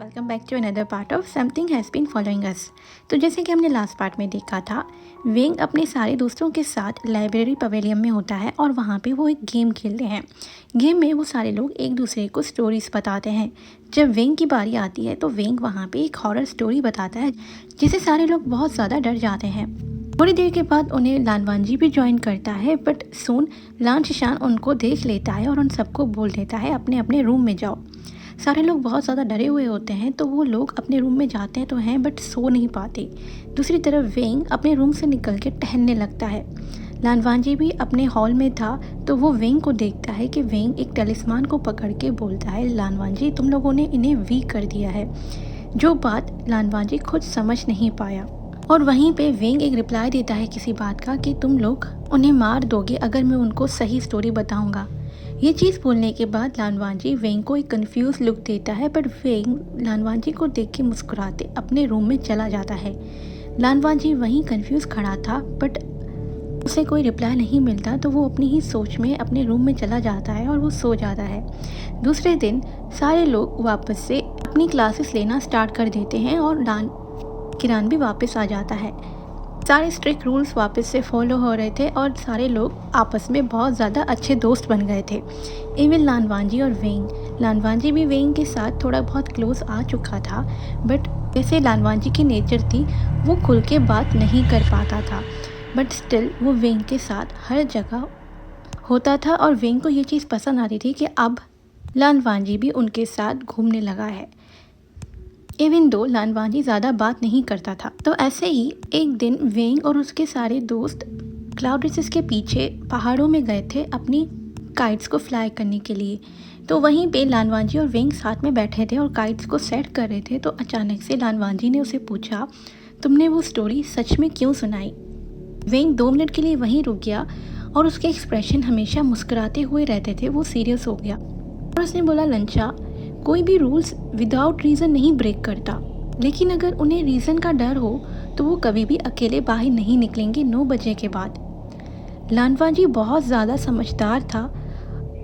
Welcome back to another part of something has been following us. तो जैसे कि हमने लास्ट पार्ट में देखा था, वेंग अपने सारे दोस्तों के साथ लाइब्रेरी पवेलियन में होता है और वहाँ पे वो एक गेम खेलते हैं। गेम में वो सारे लोग एक दूसरे को स्टोरीज बताते हैं। जब वेंग की बारी आती है तो वेंग वहाँ पे एक हॉरर स्टोरी बताता है जिसे सारे लोग बहुत ज़्यादा डर जाते हैं। थोड़ी देर के बाद उन्हें लानवांजी भी ज्वाइन करता है, बट सून लान शिशान उनको देख लेता है और उन सबको बोल देता है अपने अपने रूम में जाओ। सारे लोग बहुत ज़्यादा डरे हुए होते हैं तो वो लोग अपने रूम में जाते हैं तो हैं, बट सो नहीं पाते। दूसरी तरफ वेंग अपने रूम से निकल के टहलने लगता है। लानवांजी भी अपने हॉल में था तो वो वेंग को देखता है कि वेंग एक टेलिस्मान को पकड़ के बोलता है, लानवांजी तुम लोगों ने इन्हें वीक कर दिया है। जो बात लानवांजी खुद समझ नहीं पाया। और वहीं पे वेंग एक रिप्लाई देता है किसी बात का कि तुम लोग उन्हें मार दोगे अगर मैं उनको सही स्टोरी बताऊंगा। ये चीज़ बोलने के बाद लानवांजी वेंग को एक कंफ्यूज लुक देता है, बट वेंग लानवांजी को देख के मुस्कुराते अपने रूम में चला जाता है। लानवांजी वहीं कंफ्यूज खड़ा था, बट उसे कोई रिप्लाई नहीं मिलता तो वो अपनी ही सोच में अपने रूम में चला जाता है और वो सो जाता है। दूसरे दिन सारे लोग वापस से अपनी क्लासेस लेना स्टार्ट कर देते हैं और किरान भी वापस आ जाता है। सारे स्ट्रिक्ट रूल्स वापस से फॉलो हो रहे थे और सारे लोग आपस में बहुत ज़्यादा अच्छे दोस्त बन गए थे। इवन लानवांजी और वेंग। लानवांजी भी वेंग के साथ थोड़ा बहुत क्लोज आ चुका था, बट जैसे लानवांजी की नेचर थी वो खुल के बात नहीं कर पाता था, बट स्टिल वो वेंग के साथ हर जगह होता था और वेंग को ये चीज़ पसंद आती थी कि अब लानवांजी भी उनके साथ घूमने लगा है। इवन दो लानवांजी ज़्यादा बात नहीं करता था। तो ऐसे ही एक दिन वेंग और उसके सारे दोस्त क्लाउड रेसेस के पीछे पहाड़ों में गए थे अपनी काइट्स को फ्लाई करने के लिए। तो वहीं पे लानवांजी और वेंग साथ में बैठे थे और काइट्स को सेट कर रहे थे। तो अचानक से लानवांजी ने उसे पूछा, तुमने वो स्टोरी सच में क्यों सुनाई? वेंग 2 मिनट के लिए वहीं रुक गया और उसके एक्सप्रेशन हमेशा मुस्कुराते हुए रहते थे, वो सीरियस हो गया और उसने बोला, लंचा कोई भी रूल्स विदाउट रीज़न नहीं ब्रेक करता, लेकिन अगर उन्हें रीज़न का डर हो तो वो कभी भी अकेले बाहर नहीं निकलेंगे 9 बजे के बाद। लानवांजी बहुत ज़्यादा समझदार था।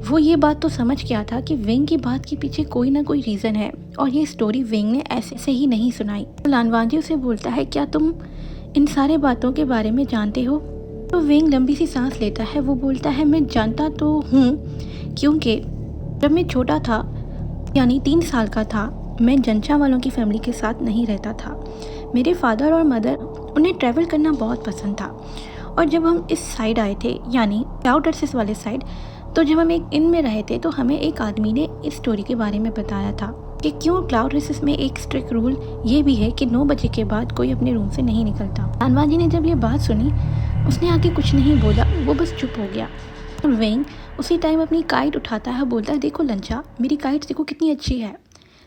वो ये बात तो समझ गया था कि वेंग की बात के पीछे कोई ना कोई रीज़न है और ये स्टोरी वेंग ने ऐसे से ही नहीं सुनाई। तो लानवांजी उसे बोलता है, क्या तुम इन सारे बातों के बारे में जानते हो? तो वेंग लंबी सी सांस लेता है। वो बोलता है, मैं जानता तो हूँ, क्योंकि जब मैं छोटा था यानी 3 साल का था, मैं जंचा वालों की फैमिली के साथ नहीं रहता था। मेरे फादर और मदर उन्हें ट्रैवल करना बहुत पसंद था और जब हम इस साइड आए थे यानी क्लाउड रेसेस वाले साइड, तो जब हम एक इन में रहे थे तो हमें एक आदमी ने इस स्टोरी के बारे में बताया था कि क्यों क्लाउड रेसेस में एक स्ट्रिक्ट रूल ये भी है कि 9 बजे के बाद कोई अपने रूम से नहीं निकलता। लानवांजी ने जब ये बात सुनी उसने आगे कुछ नहीं बोला, वो बस चुप हो गया। और वेंग उसी टाइम अपनी काइट उठाता है, बोलता है, देखो लंचा, मेरी काइट देखो कितनी अच्छी है।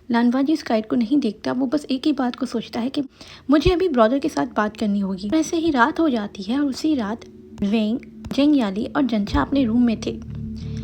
लानवांजी इस काइट को नहीं देखता, वो बस एक ही बात को सोचता है कि मुझे अभी ब्रदर के साथ बात करनी होगी। ऐसे ही रात हो जाती है और उसी रात वेंग, जेंगयाली और जंचा अपने रूम में थे।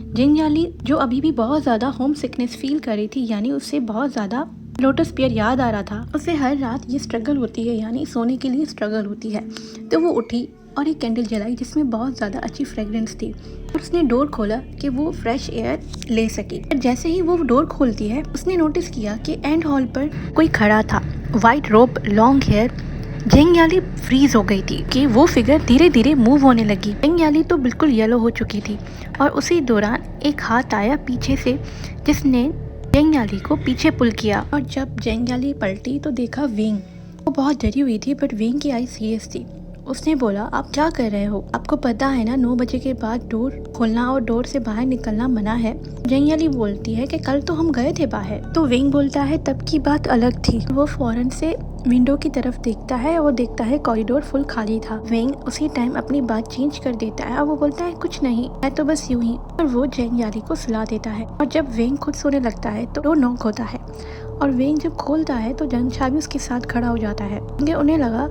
जेंगयाली जो अभी भी बहुत ज़्यादा होम सिकनेस फील कर रही थी, यानी उससे बहुत ज़्यादा लोटस पियर याद आ रहा था। उसे हर रात ये स्ट्रगल होती है, यानी सोने के लिए स्ट्रगल होती है। तो वो उठी और एक कैंडल जलाई जिसमें बहुत ज़्यादा अच्छी फ्रेगरेंस थी और उसने डोर खोला कि वो फ्रेश एयर ले सके। जैसे ही वो डोर खोलती है उसने नोटिस किया कि एंड हॉल पर कोई खड़ा था, वाइट रोब, लॉन्ग हेयर। जेंगयाली फ्रीज हो गई थी कि वो फिगर धीरे धीरे मूव होने लगी। जेंगयाली तो बिल्कुल येलो हो चुकी थी और उसी दौरान एक हाथ आया पीछे से जिसने जेंगयाली को पीछे पुल किया। और जब जेंगयाली पलटी तो देखा वेंग। वो बहुत डरी हुई थी, बट वेंग की आई सीरियस थी। उसने बोला, आप क्या कर रहे हो? आपको पता है ना 9 बजे के बाद डोर खोलना और डोर से बाहर निकलना मना है। जेंगयाली बोलती है कि कल तो हम गए थे बाहर। तो वेंग बोलता है, तब की बात अलग थी। वो फौरन से विंडो की तरफ देखता है और देखता है कॉरिडोर फुल खाली था। वेंग उसी टाइम अपनी बात चेंज कर देता है और वो बोलता है, कुछ नहीं, मैं तो बस यूं ही। और वो जेंगयाली को सुला देता है और जब वेंग खुद सोने लगता है तो डोर नॉक होता है और वेंग जब खोलता है तो जंचा भी उसके साथ खड़ा हो जाता है। उन्हें लगा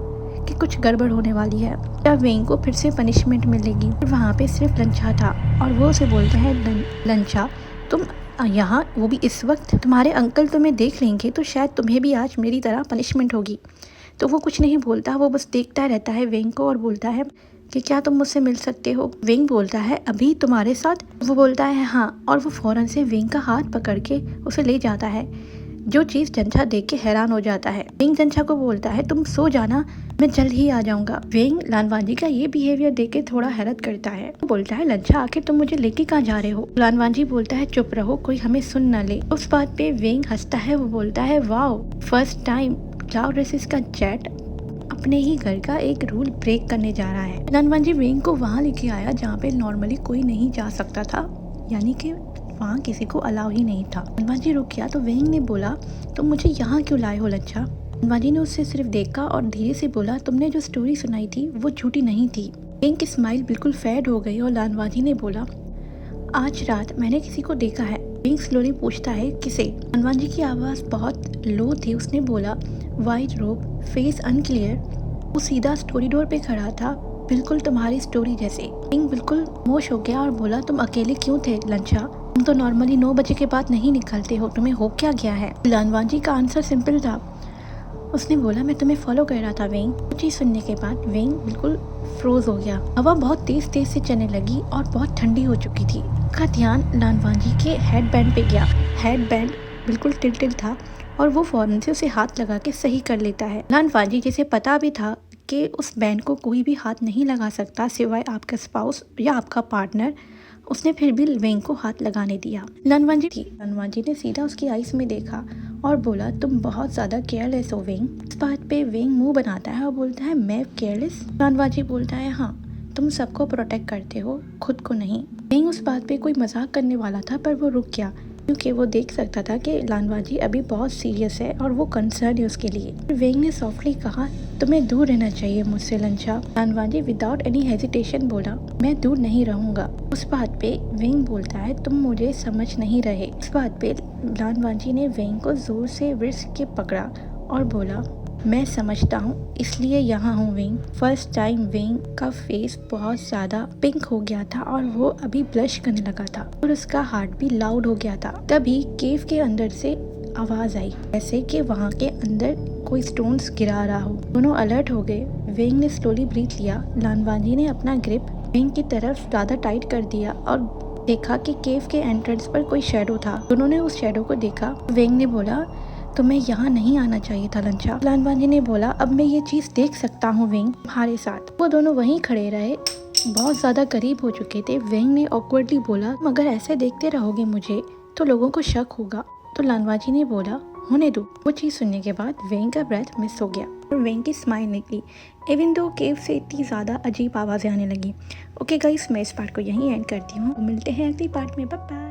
कि कुछ गड़बड़ होने वाली है, तब वेंग को फिर से पनिशमेंट मिलेगी। वहाँ पे सिर्फ लंचा था और वो उसे बोलता है, लंचा तुम यहाँ, वो भी इस वक्त, तुम्हारे अंकल तुम्हें देख लेंगे तो शायद तुम्हें भी आज मेरी तरह पनिशमेंट होगी। तो वो कुछ नहीं बोलता, वो बस देखता रहता है वेंग को और बोलता है कि क्या तुम मुझसे मिल सकते हो? वेंग बोलता है, अभी तुम्हारे साथ? वो बोलता है हाँ, और वो फौरन से वेंग का हाथ पकड़ के उसे ले जाता है। जो चीज़ जंछा देख के हैरान हो जाता है। वेंग जंछा को बोलता है तुम सो जाना, मैं जल्द ही आ जाऊंगा। वेंग लानवांजी का ये बिहेवियर देख के थोड़ा हैरत करता है। वो बोलता है लंचा आखिर तुम मुझे लेके कहाँ जा रहे हो? लानवांजी बोलता है चुप रहो, कोई हमें सुन न ले। उस बात पे वेंग हंसता है। वो बोलता है वाओ, फर्स्ट टाइम क्लाउड रेसिस का जेट अपने ही घर का एक रूल ब्रेक करने जा रहा है। लानवांजी वेंग को वहाँ लेके आया जहाँ पे नॉर्मली कोई नहीं जा सकता था, यानी कि वहाँ किसी को अलाउ ही नहीं था। लानवांजी रुक गया तो वेंग ने बोला तुम मुझे यहाँ क्यों लाए हो लंचा? लानवांजी ने उससे सिर्फ देखा और धीरे से बोला तुमने जो स्टोरी सुनाई थी वो झूठी नहीं थी। वेंग की स्माइल बिल्कुल फेड हो गई और लानवांजी ने बोला आज रात मैंने किसी को देखा है। वेंग स्लोली पूछता है किसे? लानवांजी की आवाज़ बहुत लो थी। उसने बोला वाइट रोब, फेस अनक्लियर, वो सीधा स्टोरी डोर पे खड़ा था, बिल्कुल तुम्हारी स्टोरी जैसे। वेंग बिल्कुल खामोश हो गया और बोला तुम अकेले क्यों थे लंचा? तुम तो नॉर्मली 9 बजे के बाद नहीं निकलते हो, तुम्हें हो क्या गया है? लानवांजी का आंसर सिंपल था। उसने बोला मैं तुम्हें फॉलो कर रहा था वेंग। कुछ चीज़ सुनने के बाद वेंग बिल्कुल फ्रोज हो गया। हवा बहुत तेज तेज से चलने लगी और बहुत ठंडी हो चुकी थी। उसका ध्यान लानवांजी के हेड बैंड पे गया। हेड बैंड बिल्कुल टिल्टेड था और वो फौरन से उसे हाथ लगा के सही कर लेता है। लानवांजी जिसे पता भी था कि उस बैंड को कोई भी हाथ नहीं लगा सकता सिवाय आपका स्पाउस या आपका पार्टनर, उसने फिर भी वेंग को हाथ लगाने दिया। लानवांजी ने सीधा उसकी आईज में देखा और बोला तुम बहुत ज़्यादा केयरलेस हो वेंग। इस बात पे वेंग मुंह बनाता है और बोलता है मैं केयरलेस? लानवांजी बोलता है हाँ, तुम सबको प्रोटेक्ट करते हो, खुद को नहीं। वेंग उस बात पे कोई मजाक करने वाला था पर वो रुक गया क्योंकि वो देख सकता था कि लानवांजी अभी बहुत सीरियस है और वो कंसर्न है उसके लिए। वेंग ने सॉफ्टली कहा तुम्हें दूर रहना चाहिए मुझसे लंचा। लानवांजी विदाउट एनी हेजिटेशन बोला मैं दूर नहीं रहूंगा। उस बात पे वेंग बोलता है तुम मुझे समझ नहीं रहे। इस बात पे लानवांजी ने वेंग को जोर से विर्स के पकड़ा और बोला मैं समझता हूँ इसलिए यहाँ हूँ वेंग। फर्स्ट टाइम वेंग का फेस बहुत ज़्यादा पिंक हो गया था और वो अभी ब्लश करने लगा था और उसका हार्ट भी लाउड हो गया था। तभी केव के अंदर से आवाज़ आई जैसे कि वहाँ के अंदर कोई स्टोन्स गिरा रहा हो। दोनों अलर्ट हो गए। वेंग ने स्लोली ब्रीथ लिया। लानवांजी ने अपना ग्रिप वेंग की तरफ ज़्यादा टाइट कर दिया और देखा कि केव के एंट्रेंस पर कोई शेडो था। दोनों ने उस शेडो को देखा। वेंग ने बोला तुम्हें यहाँ नहीं आना चाहिए था लंचा। लानवांजी ने बोला अब मैं ये चीज़ देख सकता हूँ वेंग तुम्हारे साथ। वो दोनों वहीं खड़े रहे, बहुत ज़्यादा करीब हो चुके थे। वेंग ने ऑकवर्डली बोला मगर ऐसे देखते रहोगे मुझे तो लोगों को शक होगा। तो लानवांजी ने बोला होने दो। वो चीज़ सुनने के बाद वेंग का ब्रेथ मिस हो गया और वेंग की स्माइल निकली इवन दो केव से इतनी ज़्यादा अजीब आवाज़ें आने लगी। ओके गाइस, मैं इस पार्ट को यहीं एंड करती हूँ। मिलते हैं अगली पार्ट में। Bye bye.